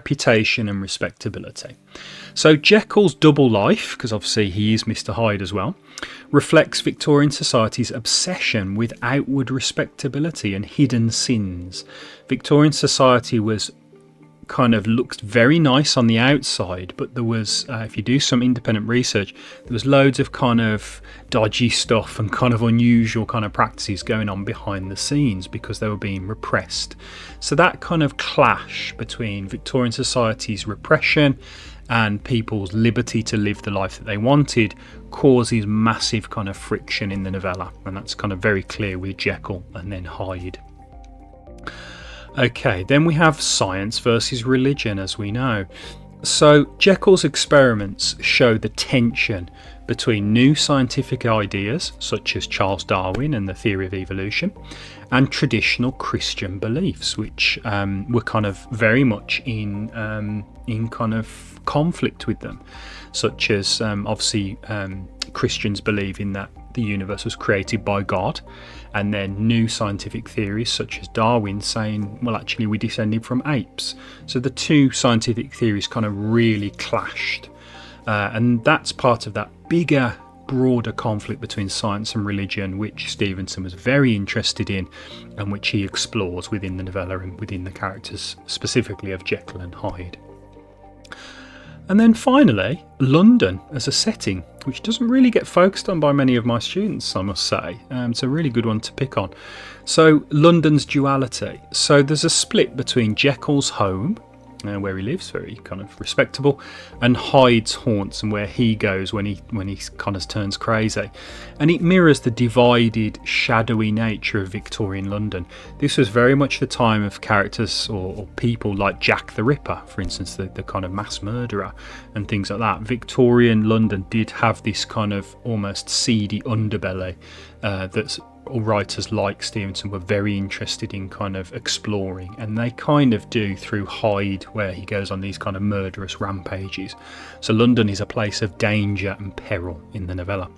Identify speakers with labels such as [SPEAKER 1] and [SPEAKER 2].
[SPEAKER 1] reputation and respectability. So Jekyll's double life, because obviously he is Mr. Hyde as well, reflects Victorian society's obsession with outward respectability and hidden sins. Victorian society was kind of looked very nice on the outside, but there was, if you do some independent research, there was loads of kind of dodgy stuff and kind of unusual kind of practices going on behind the scenes because they were being repressed. So that kind of clash between Victorian society's repression and people's liberty to live the life that they wanted causes massive kind of friction in the novella, and that's kind of very clear with Jekyll and then Hyde. Okay, then we have science versus religion, as we know. So Jekyll's experiments show the tension between new scientific ideas, such as Charles Darwin and the theory of evolution, and traditional Christian beliefs, which were kind of very much in kind of conflict with them, such as obviously Christians believe in that the universe was created by God, and then new scientific theories such as Darwin saying, well, actually we descended from apes. So the two scientific theories kind of really clashed, and that's part of that bigger, broader conflict between science and religion, which Stevenson was very interested in and which he explores within the novella and within the characters specifically of Jekyll and Hyde. And then finally, London as a setting, which doesn't really get focused on by many of my students, I must say. It's a really good one to pick on. So London's duality. So there's a split between Jekyll's home, where he lives, very kind of respectable, and Hyde's haunts and where he goes when he kind of turns crazy. And it mirrors the divided, shadowy nature of Victorian London. This was very much the time of characters or people like Jack the Ripper, for instance, the kind of mass murderer and things like that. Victorian London did have this kind of almost seedy underbelly that's writers like Stevenson were very interested in kind of exploring, and they kind of do through Hyde, where he goes on these kind of murderous rampages. So London is a place of danger and peril in the novella.